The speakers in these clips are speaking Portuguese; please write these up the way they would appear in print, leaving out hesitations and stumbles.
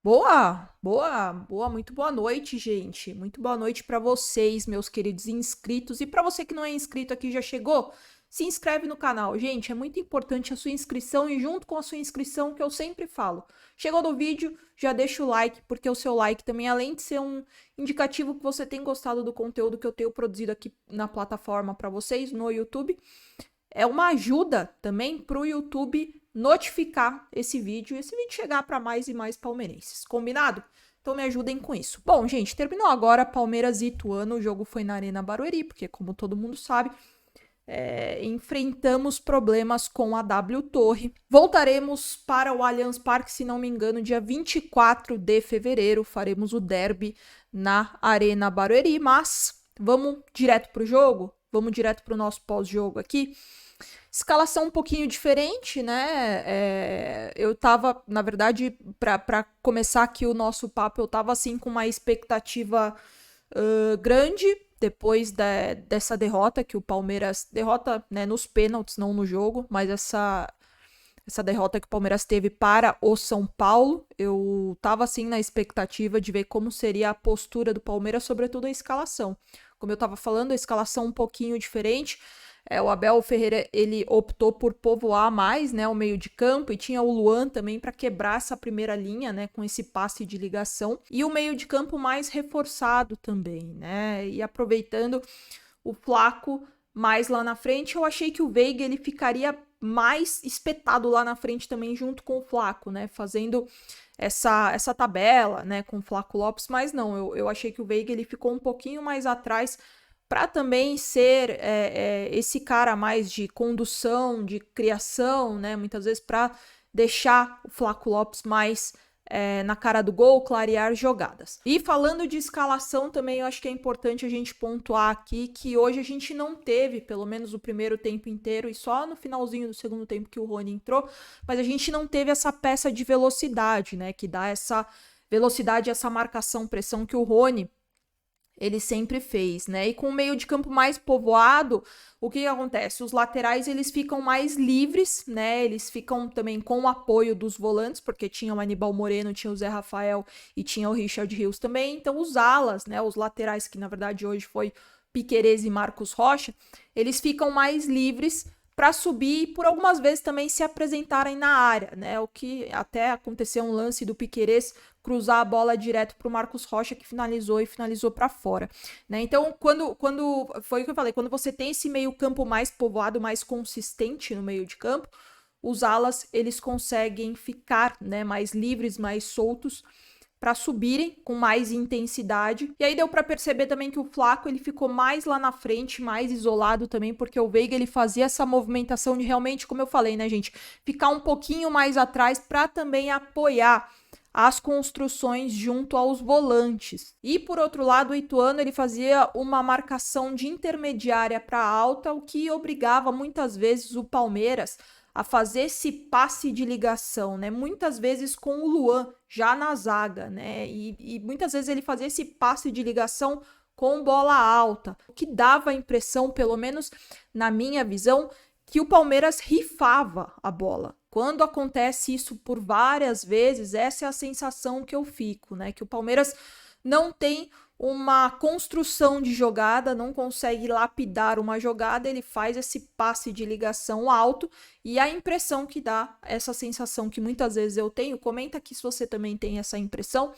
Muito boa noite, gente. Muito boa noite para vocês, meus queridos inscritos. E para você que não é inscrito aqui, já chegou? Se inscreve no canal. Gente, é muito importante a sua inscrição e junto com a sua inscrição, que eu sempre falo, chegou no vídeo, já deixa o like, porque o seu like também, além de ser um indicativo que você tem gostado do conteúdo que eu tenho produzido aqui na plataforma para vocês, no YouTube, é uma ajuda também para o YouTube notificar esse vídeo e esse vídeo chegar para mais e mais palmeirenses. Combinado? Então me ajudem com isso. Bom, gente, terminou agora Palmeiras e Ituano. O jogo foi na Arena Barueri, porque como todo mundo sabe, enfrentamos problemas com a W Torre. Voltaremos para o Allianz Parque, se não me engano, dia 24 de fevereiro. Faremos o derby na Arena Barueri, mas vamos direto para o jogo? Vamos direto para o nosso pós-jogo aqui. Escalação um pouquinho diferente, né? Eu tava, na verdade, para começar aqui o nosso papo, eu tava assim com uma expectativa grande depois dessa derrota que o Palmeiras derrota, né, nos pênaltis, não no jogo, mas essa derrota que o Palmeiras teve para o São Paulo. Eu tava assim na expectativa de ver como seria a postura do Palmeiras, sobretudo a escalação. Como eu tava falando, a escalação um pouquinho diferente. O Abel Ferreira, ele optou por povoar mais, né, o meio de campo, e tinha o Luan também para quebrar essa primeira linha, né, com esse passe de ligação, e o meio de campo mais reforçado também, né, e aproveitando o Flaco mais lá na frente. Eu achei que o Veiga ele ficaria mais espetado lá na frente também junto com o Flaco, né, fazendo essa tabela, né, com o Flaco Lopes, mas não, eu achei que o Veiga ele ficou um pouquinho mais atrás para também ser esse cara mais de condução, de criação, né? Muitas vezes para deixar o Flaco Lopes mais na cara do gol, clarear jogadas. E falando de escalação também, eu acho que é importante a gente pontuar aqui que hoje a gente não teve, pelo menos o primeiro tempo inteiro, e só no finalzinho do segundo tempo que o Rony entrou, mas a gente não teve essa peça de velocidade, né? Que dá essa velocidade, essa marcação-pressão que o Rony ele sempre fez, né? E com o meio de campo mais povoado, o que acontece? Os laterais, eles ficam mais livres, né? Eles ficam também com o apoio dos volantes, porque tinha o Aníbal Moreno, tinha o Zé Rafael e tinha o Richard Rios também. Então, os alas, né? Os laterais, que na verdade hoje foi Piquerez e Marcos Rocha, eles ficam mais livres para subir e por algumas vezes também se apresentarem na área, né? O que até aconteceu um lance do Piquerez cruzar a bola direto para o Marcos Rocha, que finalizou para fora, né? Então, quando foi o que eu falei, quando você tem esse meio campo mais povoado, mais consistente no meio de campo, os alas eles conseguem ficar, né, mais livres, mais soltos para subirem com mais intensidade. E aí deu para perceber também que o Flaco ele ficou mais lá na frente, mais isolado também, porque o Veiga ele fazia essa movimentação de realmente, como eu falei, né, gente, ficar um pouquinho mais atrás para também apoiar as construções junto aos volantes. E por outro lado, o Ituano ele fazia uma marcação de intermediária para alta, o que obrigava muitas vezes o Palmeiras a fazer esse passe de ligação, né? Muitas vezes com o Luan já na zaga, né? E muitas vezes ele fazia esse passe de ligação com bola alta, o que dava a impressão, pelo menos na minha visão, que o Palmeiras rifava a bola. Quando acontece isso por várias vezes, essa é a sensação que eu fico, né? Que o Palmeiras não tem uma construção de jogada, não consegue lapidar uma jogada, ele faz esse passe de ligação alto e a impressão que dá, essa sensação que muitas vezes eu tenho, comenta aqui se você também tem essa impressão,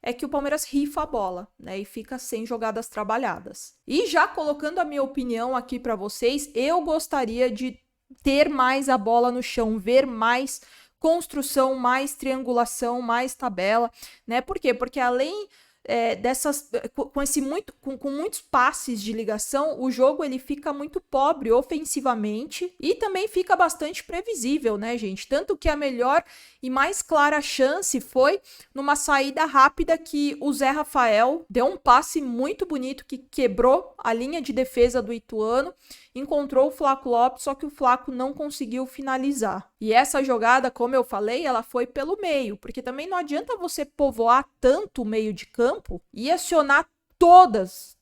é que o Palmeiras rifa a bola, né, e fica sem jogadas trabalhadas. E já colocando a minha opinião aqui para vocês, eu gostaria de ter mais a bola no chão, ver mais construção, mais triangulação, mais tabela, né? Por quê? Porque além com muitos passes de ligação, o jogo ele fica muito pobre ofensivamente e também fica bastante previsível, né, gente? Tanto que a melhor e mais clara chance foi numa saída rápida que o Zé Rafael deu um passe muito bonito que quebrou a linha de defesa do Ituano, encontrou o Flaco Lopes, só que o Flaco não conseguiu finalizar. E essa jogada, como eu falei, ela foi pelo meio, porque também não adianta você povoar tanto o meio de campo e acionar todas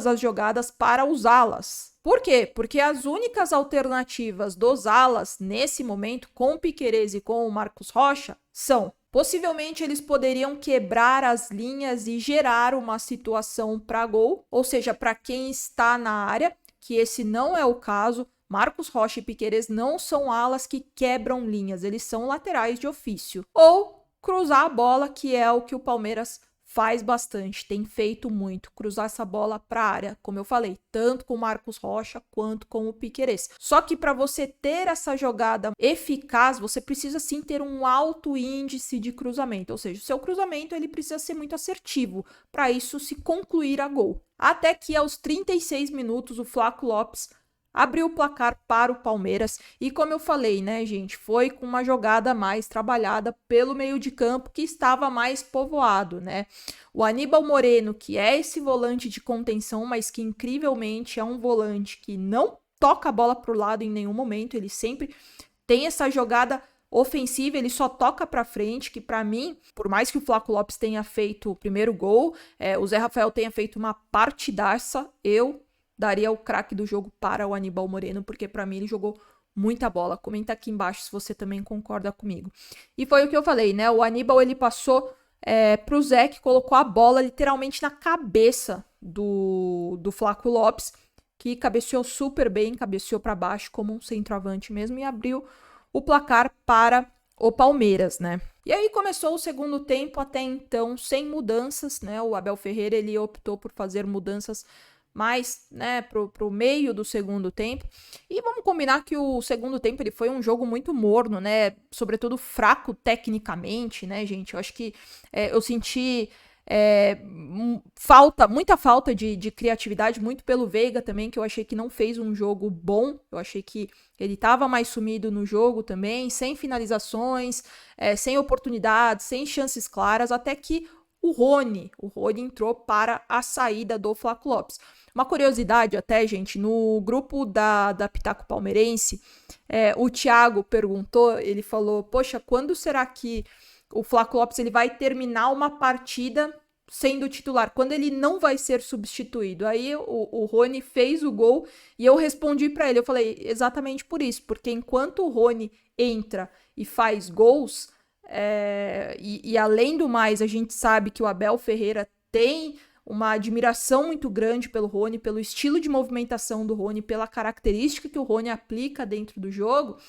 as jogadas para usá-las. Por quê? Porque as únicas alternativas dos alas nesse momento, com o Piquerez e com o Marcos Rocha, são Possivelmente eles poderiam quebrar as linhas e gerar uma situação para gol, ou seja, para quem está na área, que esse não é o caso. Marcos Rocha e Piquerez não são alas que quebram linhas, eles são laterais de ofício. Ou cruzar a bola, que é o que o Palmeiras faz bastante, tem feito muito, cruzar essa bola para a área, como eu falei, tanto com o Marcos Rocha quanto com o Piquerez. Só que para você ter essa jogada eficaz, você precisa sim ter um alto índice de cruzamento, ou seja, o seu cruzamento ele precisa ser muito assertivo, para isso se concluir a gol. Até que aos 36 minutos o Flaco Lopes abriu o placar para o Palmeiras e, como eu falei, né, gente, foi com uma jogada mais trabalhada pelo meio de campo que estava mais povoado, né? O Aníbal Moreno, que é esse volante de contenção, mas que incrivelmente é um volante que não toca a bola para o lado em nenhum momento, ele sempre tem essa jogada ofensiva, ele só toca para frente, que para mim, por mais que o Flaco Lopes tenha feito o primeiro gol, o Zé Rafael tenha feito uma partidaça, eu daria o craque do jogo para o Aníbal Moreno, porque para mim ele jogou muita bola. Comenta aqui embaixo se você também concorda comigo. E foi o que eu falei, né? O Aníbal ele passou pro Zé, que colocou a bola literalmente na cabeça do Flaco Lopes, que cabeceou super bem, cabeceou para baixo como um centroavante mesmo e abriu o placar para o Palmeiras, né? E aí começou o segundo tempo, até então sem mudanças, né? O Abel Ferreira ele optou por fazer mudanças mais, né, pro meio do segundo tempo. E vamos combinar que o segundo tempo ele foi um jogo muito morno, né, sobretudo fraco tecnicamente, né, gente. Eu acho que eu senti muita falta de criatividade, muito pelo Veiga também, que eu achei que não fez um jogo bom. Eu achei que ele estava mais sumido no jogo também, sem finalizações, sem oportunidades, sem chances claras, até que o Rony entrou para a saída do Flaco Lopes. Uma curiosidade até, gente, no grupo da Pitaco Palmeirense, o Thiago perguntou, ele falou, poxa, quando será que o Flaco Lopes ele vai terminar uma partida sendo titular? Quando ele não vai ser substituído? Aí o Rony fez o gol e eu respondi para ele, eu falei, exatamente por isso, porque enquanto o Rony entra e faz gols, e além do mais, a gente sabe que o Abel Ferreira tem uma admiração muito grande pelo Rony, pelo estilo de movimentação do Rony, pela característica que o Rony aplica dentro do jogo.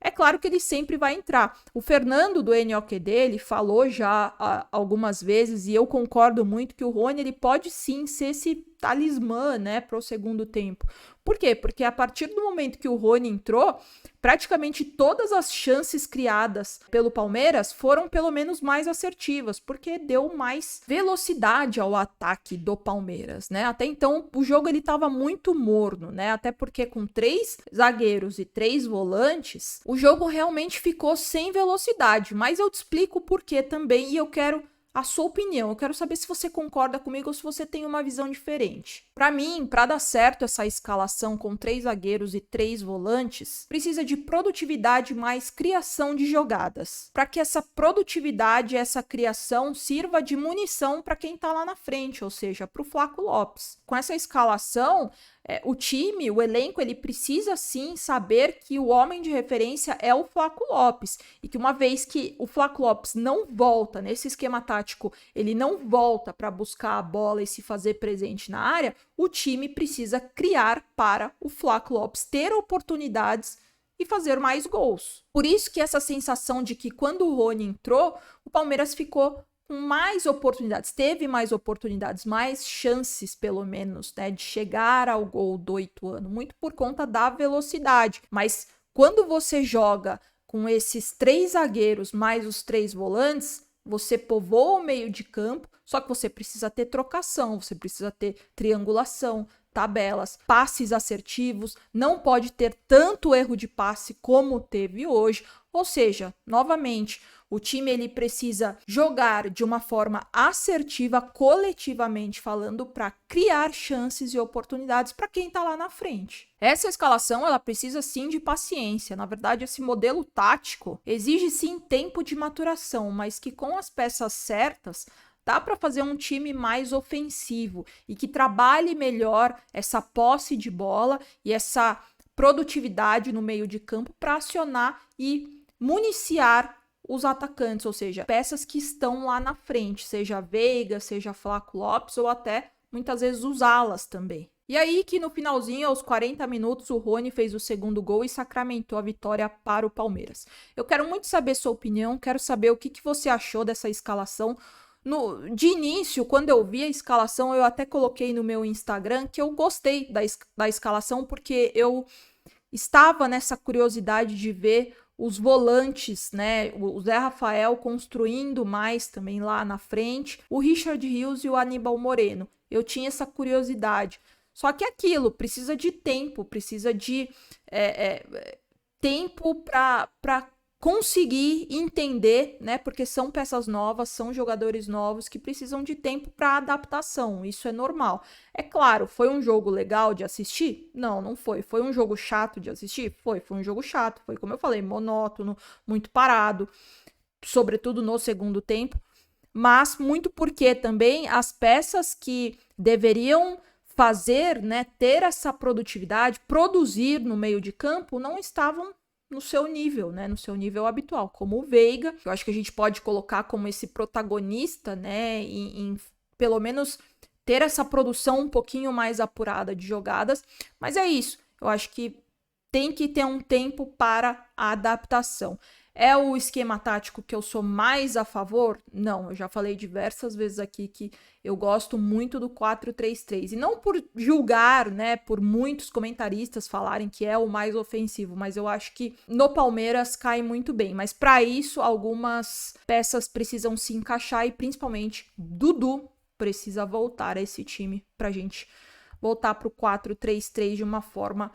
É claro que ele sempre vai entrar. O Fernando do NOQD, ele falou já algumas vezes, e eu concordo muito, que o Rony ele pode sim ser esse talismã, né, para o segundo tempo. Por quê? Porque a partir do momento que o Rony entrou, praticamente todas as chances criadas pelo Palmeiras foram pelo menos mais assertivas, porque deu mais velocidade ao ataque do Palmeiras, né? Até então o jogo ele estava muito morno, né? Até porque com 3 zagueiros e 3 volantes, o jogo realmente ficou sem velocidade, mas eu te explico o porquê também e eu quero a sua opinião. Eu quero saber se você concorda comigo ou se você tem uma visão diferente. Para mim, para dar certo essa escalação com 3 zagueiros e 3 volantes, precisa de produtividade mais criação de jogadas. Para que essa produtividade, essa criação sirva de munição para quem tá lá na frente, ou seja, para o Flaco Lopes. Com essa escalação, o time, o elenco, ele precisa sim saber que o homem de referência é o Flaco Lopes e que uma vez que o Flaco Lopes não volta nesse esquema tático, ele não volta para buscar a bola e se fazer presente na área, o time precisa criar para o Flaco Lopes ter oportunidades e fazer mais gols. Por isso que essa sensação de que quando o Rony entrou, o Palmeiras ficou com mais oportunidades, teve mais oportunidades, mais chances, pelo menos, né, de chegar ao gol do Ituano, muito por conta da velocidade. Mas quando você joga com esses 3 zagueiros mais os 3 volantes, você povoa o meio de campo, só que você precisa ter trocação, você precisa ter triangulação, tabelas, passes assertivos, não pode ter tanto erro de passe como teve hoje. Ou seja, novamente, o time ele precisa jogar de uma forma assertiva, coletivamente falando, para criar chances e oportunidades para quem está lá na frente. Essa escalação ela precisa sim de paciência. Na verdade, esse modelo tático exige sim tempo de maturação, mas que com as peças certas dá para fazer um time mais ofensivo e que trabalhe melhor essa posse de bola e essa produtividade no meio de campo para acionar e municiar os atacantes, ou seja, peças que estão lá na frente, seja Veiga, seja Flaco Lopes ou até muitas vezes os alas também. E aí que no finalzinho, aos 40 minutos, o Rony fez o segundo gol e sacramentou a vitória para o Palmeiras. Eu quero muito saber sua opinião, quero saber o que você achou dessa escalação. De início, quando eu vi a escalação, eu até coloquei no meu Instagram que eu gostei da escalação, porque eu estava nessa curiosidade de ver os volantes, né? O Zé Rafael construindo mais também lá na frente, o Richard Rios e o Aníbal Moreno. Eu tinha essa curiosidade. Só que aquilo precisa de tempo, precisa de tempo para conseguir entender, né? Porque são peças novas, são jogadores novos que precisam de tempo para adaptação. Isso é normal. É claro, foi um jogo legal de assistir? Não, não foi. Foi um jogo chato de assistir? Foi um jogo chato. Foi, como eu falei, monótono, muito parado, sobretudo no segundo tempo. Mas muito porque também as peças que deveriam fazer, né, ter essa produtividade, produzir no meio de campo, não estavam no seu nível, né, no seu nível habitual, como o Veiga, eu acho que a gente pode colocar como esse protagonista, né, em pelo menos ter essa produção um pouquinho mais apurada de jogadas, mas é isso, eu acho que tem que ter um tempo para a adaptação. É o esquema tático que eu sou mais a favor? Não, eu já falei diversas vezes aqui que eu gosto muito do 4-3-3. E não por julgar, né, por muitos comentaristas falarem que é o mais ofensivo, mas eu acho que no Palmeiras cai muito bem. Mas para isso, algumas peças precisam se encaixar e principalmente Dudu precisa voltar a esse time pra gente voltar pro 4-3-3 de uma forma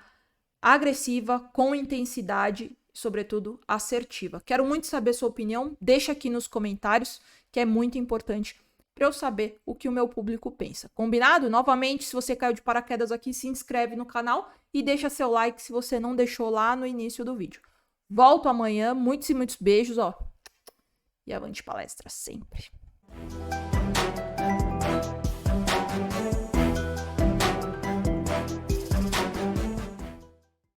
agressiva, com intensidade, sobretudo assertiva. Quero muito saber sua opinião, deixa aqui nos comentários, que é muito importante para eu saber o que o meu público pensa. Combinado? Novamente, se você caiu de paraquedas aqui, se inscreve no canal e deixa seu like se você não deixou lá no início do vídeo. Volto amanhã, muitos e muitos beijos, ó. E avante palestra sempre.